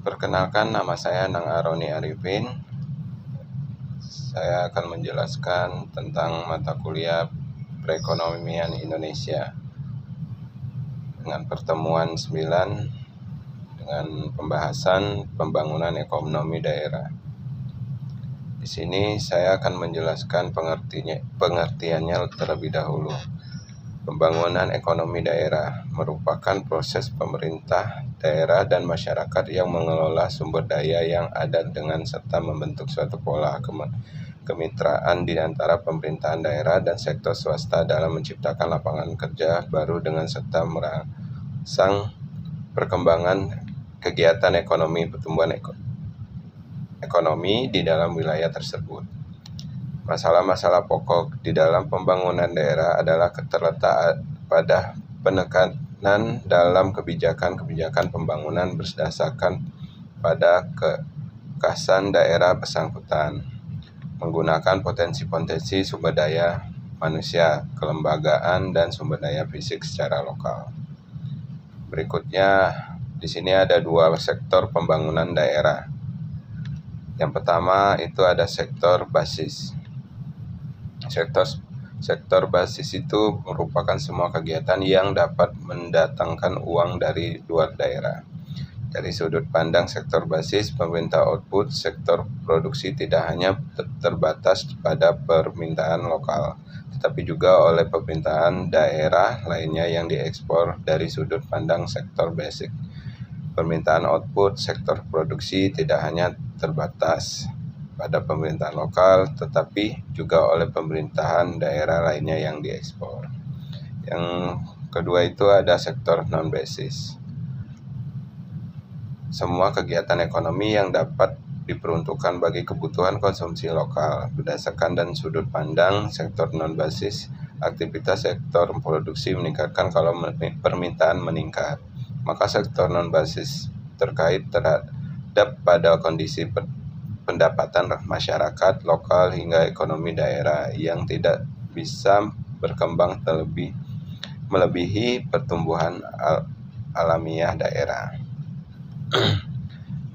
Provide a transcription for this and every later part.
Perkenalkan, nama saya Nang Aroni Arifin. Saya akan menjelaskan tentang mata kuliah Perekonomian Indonesia dengan pertemuan 9 dengan pembahasan pembangunan ekonomi daerah. Di sini saya akan menjelaskan pengertiannya terlebih dahulu. Pembangunan ekonomi daerah merupakan proses pemerintah daerah dan masyarakat yang mengelola sumber daya yang ada dengan serta membentuk suatu pola kemitraan di antara pemerintahan daerah dan sektor swasta dalam menciptakan lapangan kerja baru dengan serta merangsang perkembangan kegiatan pertumbuhan ekonomi di dalam wilayah tersebut. Masalah-masalah pokok di dalam pembangunan daerah adalah terletak pada penekanan dalam kebijakan pembangunan berdasarkan pada kekasan daerah bersangkutan, menggunakan potensi-potensi sumber daya manusia, kelembagaan, dan sumber daya fisik secara lokal. Berikutnya, di sini ada 2 sektor pembangunan daerah. Yang pertama itu ada sektor basis. Sektor basis itu merupakan semua kegiatan yang dapat mendatangkan uang dari luar daerah. Dari sudut pandang sektor basis, pemerintah output sektor produksi tidak hanya terbatas pada permintaan lokal, tetapi juga oleh pemerintahan daerah lainnya yang diekspor. Dari sudut pandang sektor basic, permintaan output sektor produksi tidak hanya terbatas pada pemerintahan lokal, tetapi juga oleh pemerintahan daerah lainnya yang diekspor. Yang kedua itu ada sektor non-basis. Semua kegiatan ekonomi yang dapat diperuntukkan bagi kebutuhan konsumsi lokal. Berdasarkan dan sudut pandang sektor non-basis, aktivitas sektor produksi meningkatkan kalau permintaan meningkat. Maka sektor non-basis terkait terhadap pada kondisi pendapatan masyarakat lokal hingga ekonomi daerah yang tidak bisa berkembang melebihi pertumbuhan alamiah daerah.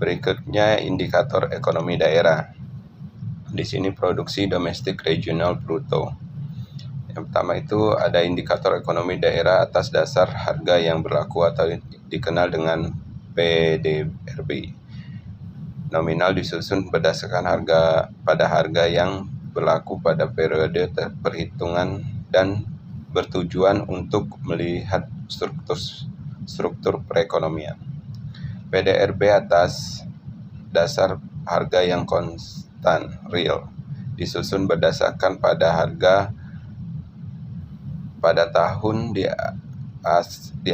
Berikutnya indikator ekonomi daerah. Di sini produksi domestik regional bruto. Yang pertama itu ada indikator ekonomi daerah atas dasar harga yang berlaku atau dikenal dengan PDRB. Nominal disusun berdasarkan harga yang berlaku pada periode perhitungan dan bertujuan untuk melihat struktur perekonomian. PDRB atas dasar harga yang konstan real disusun berdasarkan pada harga pada tahun di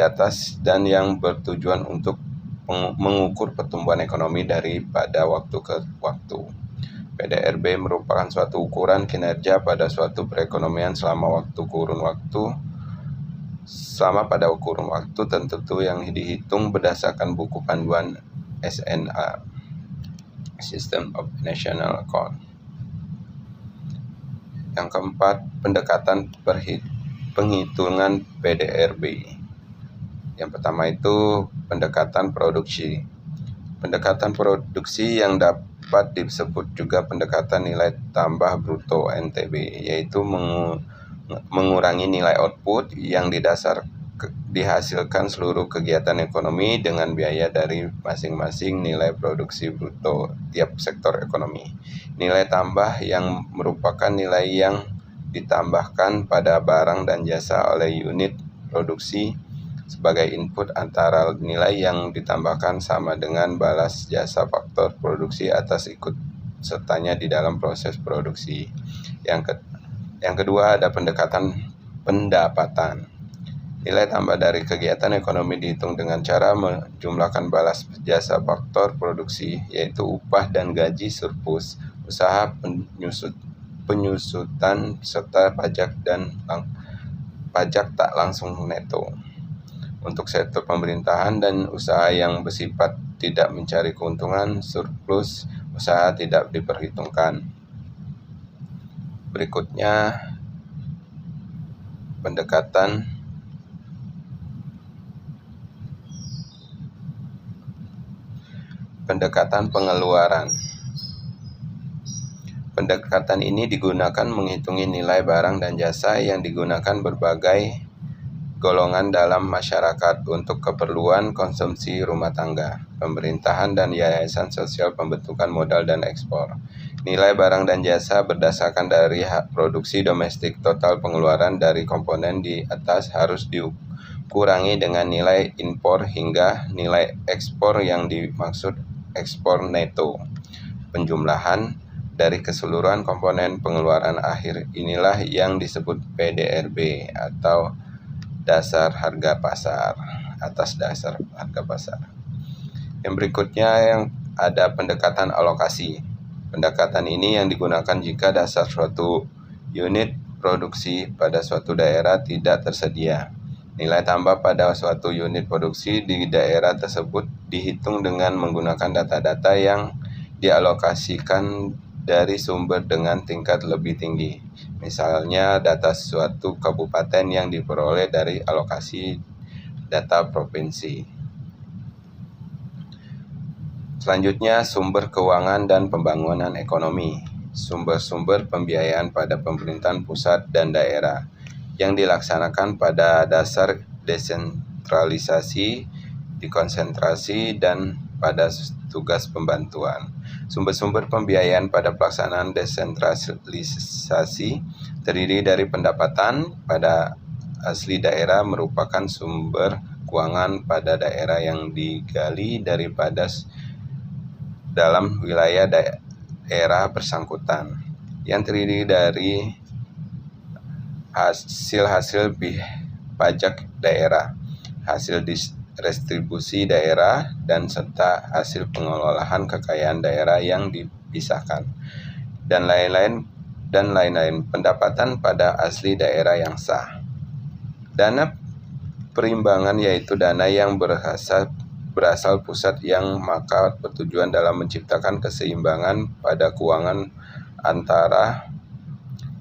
atas dan yang bertujuan untuk mengukur pertumbuhan ekonomi pada waktu ke waktu. PDRB merupakan suatu ukuran kinerja pada suatu perekonomian selama pada kurun waktu tertentu yang dihitung berdasarkan buku panduan SNA, System of National Account. Yang keempat, pendekatan penghitungan PDRB. Yang pertama itu pendekatan produksi. Pendekatan produksi yang dapat disebut juga pendekatan nilai tambah bruto NTB, yaitu mengurangi nilai output yang dihasilkan seluruh kegiatan ekonomi dengan biaya dari masing-masing nilai produksi bruto tiap sektor ekonomi. Nilai tambah yang merupakan nilai yang ditambahkan pada barang dan jasa oleh unit produksi sebagai input antara nilai yang ditambahkan sama dengan balas jasa faktor produksi atas ikut sertanya di dalam proses produksi. Yang kedua ada pendekatan pendapatan. Nilai tambah dari kegiatan ekonomi dihitung dengan cara menjumlahkan balas jasa faktor produksi, yaitu upah dan gaji surplus, usaha penyusutan serta pajak dan pajak tak langsung neto. Untuk sektor pemerintahan dan usaha yang bersifat tidak mencari keuntungan, surplus usaha tidak diperhitungkan. Berikutnya, pendekatan pengeluaran. Pendekatan ini digunakan menghitungi nilai barang dan jasa yang digunakan berbagai golongan dalam masyarakat untuk keperluan konsumsi rumah tangga, pemerintahan, dan yayasan sosial pembentukan modal dan ekspor. Nilai barang dan jasa berdasarkan dari produksi domestik. Total pengeluaran dari komponen di atas harus dikurangi dengan nilai impor hingga nilai ekspor yang dimaksud ekspor neto. Penjumlahan dari keseluruhan komponen pengeluaran akhir inilah yang disebut PDRB atau dasar harga pasar, atas dasar harga pasar. Yang berikutnya yang ada pendekatan alokasi. Pendekatan ini yang digunakan jika dasar suatu unit produksi pada suatu daerah tidak tersedia. Nilai tambah pada suatu unit produksi di daerah tersebut dihitung dengan menggunakan data-data yang dialokasikan dari sumber dengan tingkat lebih tinggi. Misalnya data suatu kabupaten yang diperoleh dari alokasi data provinsi. Selanjutnya, sumber keuangan dan pembangunan ekonomi. Sumber-sumber pembiayaan pada pemerintahan pusat dan daerah yang dilaksanakan pada dasar desentralisasi, dikonsentrasi, dan pada tugas pembantuan. Sumber-sumber pembiayaan pada pelaksanaan desentralisasi terdiri dari pendapatan pada asli daerah merupakan sumber keuangan pada daerah yang digali daripada dalam wilayah daerah bersangkutan, yang terdiri dari hasil-hasil pajak daerah, hasil restribusi daerah, dan serta hasil pengelolaan kekayaan daerah yang dipisahkan, dan lain-lain. Pendapatan pada asli daerah yang sah. Dana perimbangan yaitu dana yang berasal pusat yang maka bertujuan dalam menciptakan keseimbangan pada keuangan antara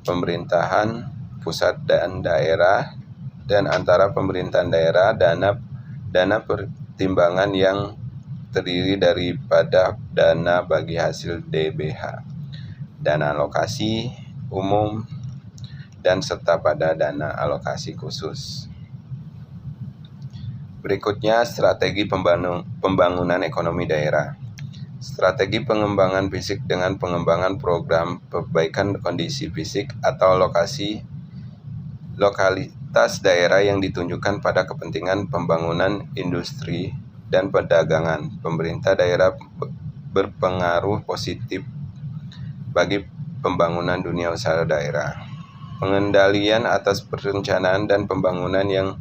pemerintahan pusat dan daerah, dan antara pemerintahan daerah. Dana pertimbangan yang terdiri daripada dana bagi hasil DBH, dana alokasi umum, dan serta pada dana alokasi khusus. Berikutnya, strategi pembangunan ekonomi daerah. Strategi pengembangan fisik dengan pengembangan program perbaikan kondisi fisik atau lokalitas daerah yang ditunjukkan pada kepentingan pembangunan industri dan perdagangan. Pemerintah daerah berpengaruh positif bagi pembangunan dunia usaha daerah. Pengendalian atas perencanaan dan pembangunan yang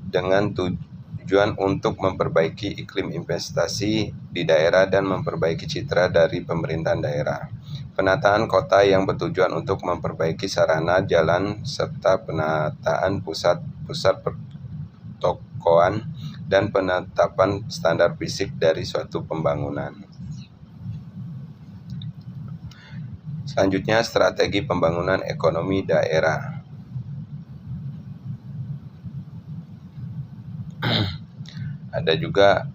dengan tujuan untuk memperbaiki iklim investasi di daerah dan memperbaiki citra dari pemerintahan daerah. Penataan kota yang bertujuan untuk memperbaiki sarana jalan serta penataan pusat pertokoan dan penetapan standar fisik dari suatu pembangunan. Selanjutnya, strategi pembangunan ekonomi daerah. Ada juga,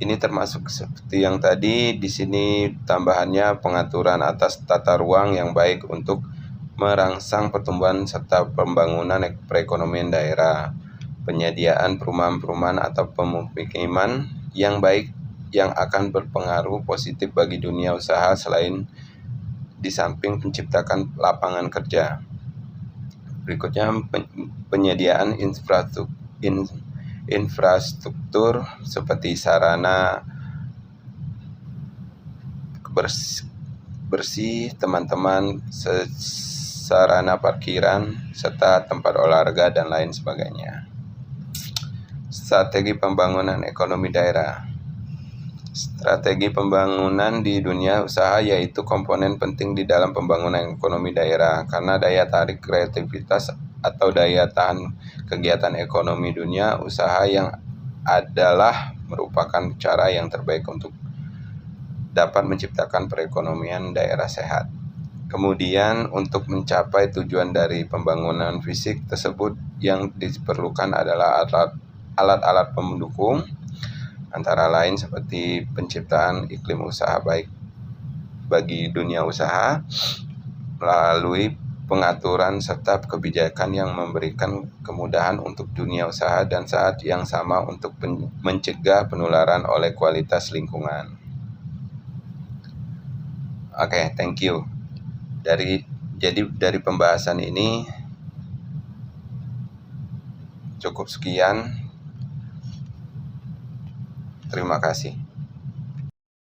ini termasuk seperti yang tadi, di sini tambahannya pengaturan atas tata ruang yang baik untuk merangsang pertumbuhan serta pembangunan perekonomian daerah, penyediaan perumahan-perumahan atau pemukiman yang baik yang akan berpengaruh positif bagi dunia usaha selain di samping menciptakan lapangan kerja. Berikutnya, penyediaan infrastruktur seperti sarana bersih teman-teman, sarana parkiran, serta tempat olahraga dan lain sebagainya. Strategi pembangunan ekonomi daerah. Strategi pembangunan di dunia usaha yaitu komponen penting di dalam pembangunan ekonomi daerah, karena daya tarik kreativitas atau daya tahan kegiatan ekonomi dunia usaha yang adalah merupakan cara yang terbaik untuk dapat menciptakan perekonomian daerah sehat. Kemudian, untuk mencapai tujuan dari pembangunan fisik tersebut yang diperlukan adalah alat-alat pendukung antara lain seperti penciptaan iklim usaha baik bagi dunia usaha melalui pengaturan serta kebijakan yang memberikan kemudahan untuk dunia usaha dan saat yang sama untuk mencegah penularan oleh kualitas lingkungan. Oke, thank you. Jadi dari pembahasan ini cukup sekian. Terima kasih.